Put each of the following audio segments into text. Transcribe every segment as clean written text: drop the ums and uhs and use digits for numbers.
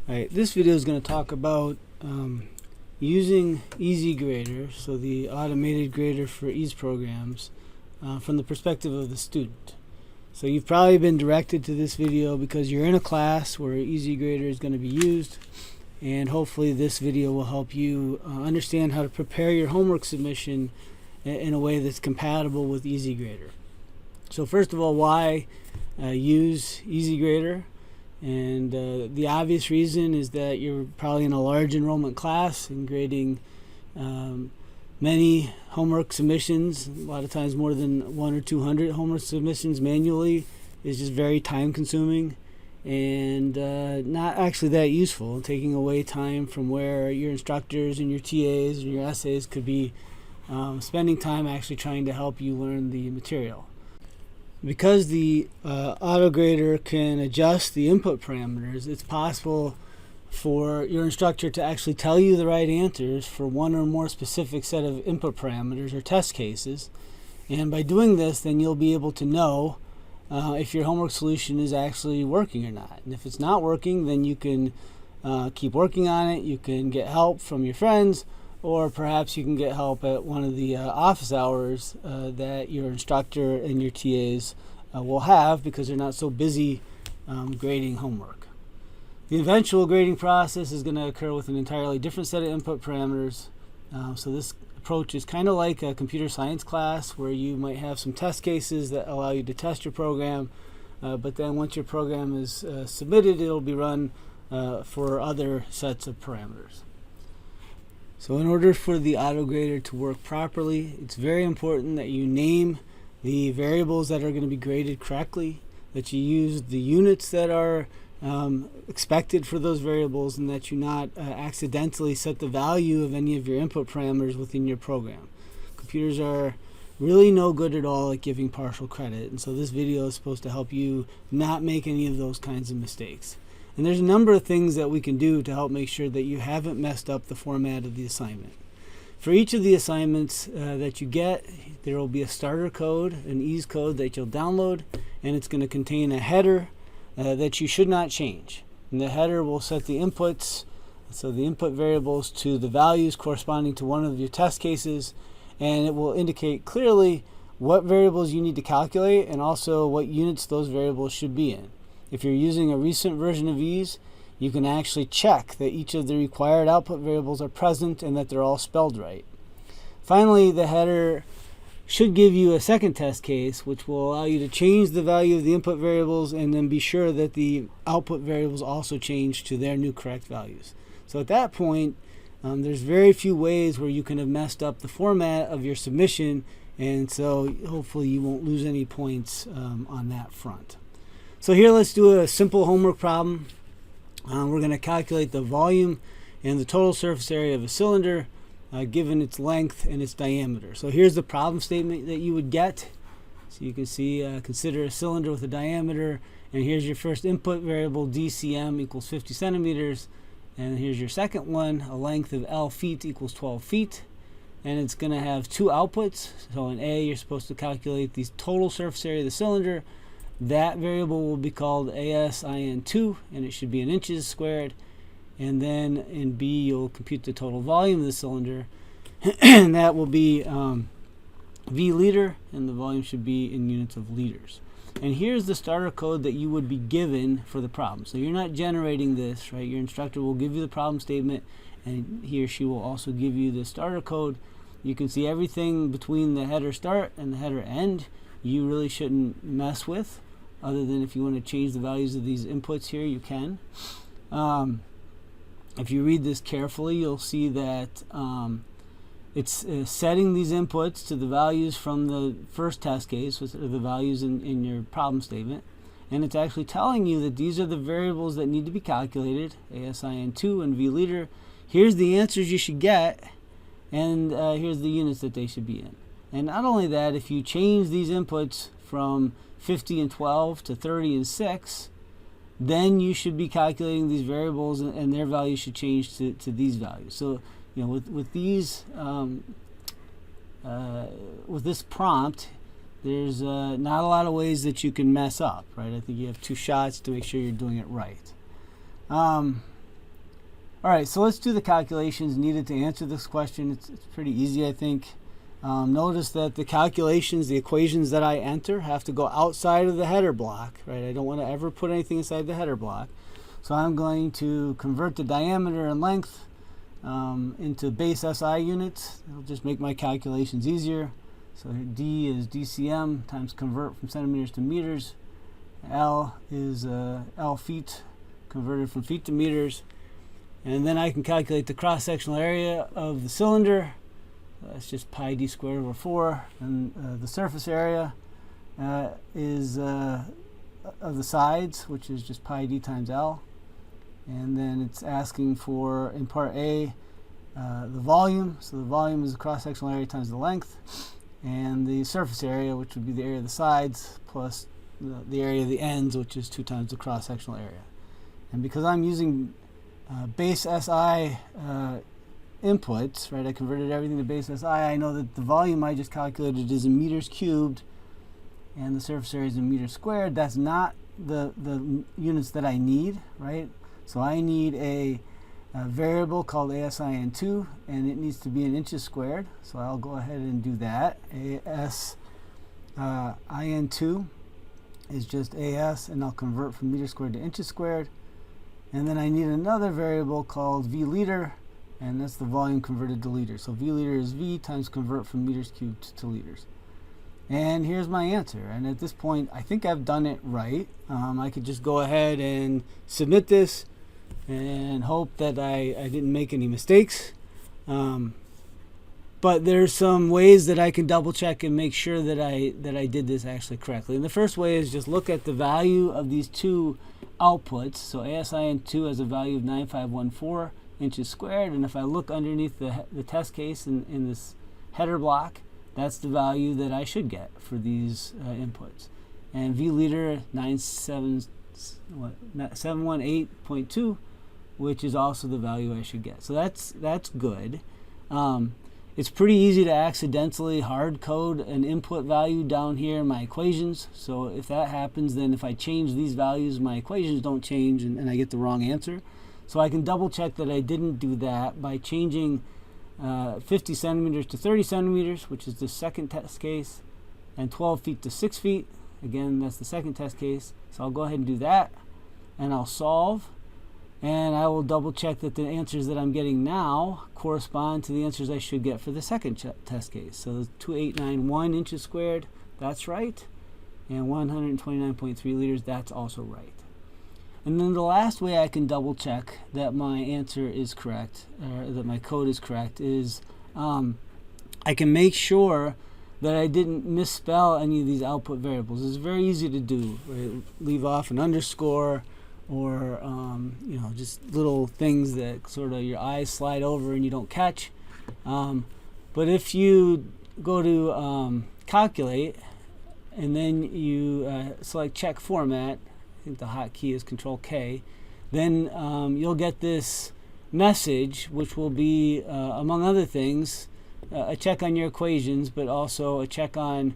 Alright, this video is going to talk about using EESyGrader, so the automated grader for EASE programs, from the perspective of the student. So you've probably been directed to this video because you're in a class where EESyGrader is going to be used, and hopefully this video will help you understand how to prepare your homework submission in a way that's compatible with EESyGrader. So first of all, why use EESyGrader? And the obvious reason is that you're probably in a large enrollment class and grading many homework submissions, a lot of times more than 100 or 200 homework submissions manually is just very time consuming and not actually that useful, taking away time from where your instructors and your TAs and your essays could be spending time actually trying to help you learn the material. Because the autograder can adjust the input parameters, it's possible for your instructor to actually tell you the right answers for one or more specific set of input parameters or test cases. And by doing this, then you'll be able to know if your homework solution is actually working or not. And if it's not working, then you can keep working on it. You can get help from your friends, or perhaps you can get help at one of the office hours that your instructor and your TAs will have because they're not so busy grading homework. The eventual grading process is going to occur with an entirely different set of input parameters. So this approach is kind of like a computer science class where you might have some test cases that allow you to test your program, but then once your program is submitted, it'll be run for other sets of parameters. So in order for the autograder to work properly, it's very important that you name the variables that are going to be graded correctly, that you use the units that are expected for those variables, and that you not accidentally set the value of any of your input parameters within your program. Computers are really no good at all at giving partial credit, and so this video is supposed to help you not make any of those kinds of mistakes. And there's a number of things that we can do to help make sure that you haven't messed up the format of the assignment. For each of the assignments that you get, there will be a starter code, an EASE code that you'll download, and it's going to contain a header that you should not change. And the header will set the inputs, so the input variables, to the values corresponding to one of your test cases, and it will indicate clearly what variables you need to calculate and also what units those variables should be in. If you're using a recent version of EASE, you can actually check that each of the required output variables are present and that they're all spelled right. Finally, the header should give you a second test case, which will allow you to change the value of the input variables and then be sure that the output variables also change to their new correct values. So at that point, there's very few ways where you can have messed up the format of your submission, and so hopefully you won't lose any points on that front. So here, let's do a simple homework problem. We're going to calculate the volume and the total surface area of a cylinder given its length and its diameter. So here's the problem statement that you would get. So you can see, consider a cylinder with a diameter, and here's your first input variable, dcm equals 50 centimeters, and here's your second one, a length of L feet equals 12 feet, and it's going to have two outputs. So in A, you're supposed to calculate the total surface area of the cylinder. That variable will be called ASIN2, and it should be in inches squared. And then in B, you'll compute the total volume of the cylinder, and that will be V liter, and the volume should be in units of liters. And here's the starter code that you would be given for the problem. So you're not generating this, right? Your instructor will give you the problem statement, and he or she will also give you the starter code. You can see everything between the header start and the header end you really shouldn't mess with, other than if you want to change the values of these inputs here, you can. If you read this carefully, you'll see that it's setting these inputs to the values from the first test case, which are the values in your problem statement, and it's actually telling you that these are the variables that need to be calculated, ASIN2 and V liter. Here's the answers you should get, and here's the units that they should be in. And not only that, if you change these inputs from 50 and 12 to 30 and 6, then you should be calculating these variables, and their values should change to these values. So, you know, with these with this prompt, there's not a lot of ways that you can mess up, right? I think you have two shots to make sure you're doing it right. All right, so let's do the calculations needed to answer this question. It's pretty easy, I think. Notice that the calculations, the equations that I enter have to go outside of the header block, right? I don't want to ever put anything inside the header block. So I'm going to convert the diameter and length into base SI units. It'll just make my calculations easier. So D is DCM times convert from centimeters to meters. L is L feet converted from feet to meters. And then I can calculate the cross-sectional area of the cylinder. That's just pi d squared over 4. And the surface area is of the sides, which is just pi d times L. And then it's asking for, in part A, the volume. So the volume is the cross-sectional area times the length. And the surface area, which would be the area of the sides, plus the area of the ends, which is 2 times the cross-sectional area. And because I'm using base SI inputs, right? I converted everything to base SI. I know that the volume I just calculated is in meters cubed, and the surface area is in meters squared. That's not the units that I need, right? So I need a variable called EESIN2, and it needs to be in inches squared. So I'll go ahead and do that. EESIN2 is just AS, and I'll convert from meters squared to inches squared. And then I need another variable called V liter, and that's the volume converted to liters. So V liter is V times convert from meters cubed to liters. And here's my answer. And at this point, I think I've done it right. I could just go ahead and submit this and hope that I didn't make any mistakes. But there's some ways that I can double check and make sure that I did this actually correctly. And the first way is just look at the value of these two outputs. So EESIN2 has a value of 9514 inches squared, and if I look underneath the test case in this header block, that's the value that I should get for these inputs. And V liter 718.2, which is also the value I should get. So that's good. It's pretty easy to accidentally hard code an input value down here in my equations. So if that happens, then if I change these values, my equations don't change and I get the wrong answer. So I can double check that I didn't do that by changing 50 centimeters to 30 centimeters, which is the second test case, and 12 feet to 6 feet. Again, that's the second test case. So I'll go ahead and do that, and I'll solve. And I will double check that the answers that I'm getting now correspond to the answers I should get for the second test case. So 2891 inches squared, that's right. And 129.3 liters, that's also right. And then the last way I can double check that my answer is correct, or that my code is correct, is I can make sure that I didn't misspell any of these output variables. It's very easy to do, right? Leave off an underscore, or just little things that sort of your eyes slide over and you don't catch. But if you go to calculate and then you select check format, I think the hotkey is Control K, then you'll get this message, which will be, among other things, a check on your equations, but also a check on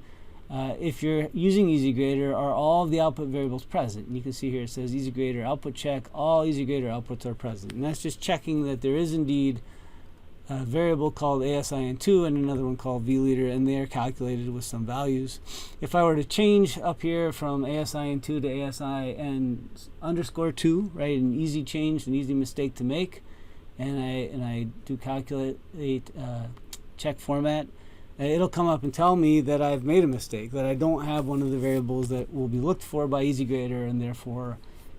if you're using EESyGrader, are all of the output variables present? And you can see here it says EESyGrader output check, all EESyGrader outputs are present. And that's just checking that there is indeed a variable called EESIN2 and another one called V liter, and they are calculated with some values. If I were to change up here from EESIN2 to EESIN_2, right, an easy change, an easy mistake to make, and I do calculate check format, it'll come up and tell me that I've made a mistake, that I don't have one of the variables that will be looked for by EESyGrader, and therefore,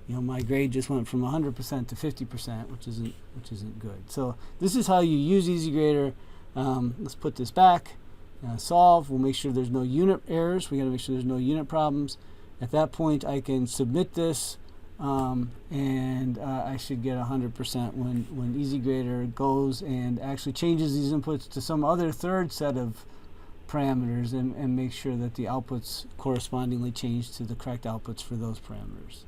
my grade just went from 100% to 50%, which isn't good. So this is how you use EESyGrader. Let's put this back, solve. We'll make sure there's no unit errors. We got to make sure there's no unit problems. At that point, I can submit this, and I should get 100% when EESyGrader goes and actually changes these inputs to some other third set of parameters and make sure that the outputs correspondingly change to the correct outputs for those parameters.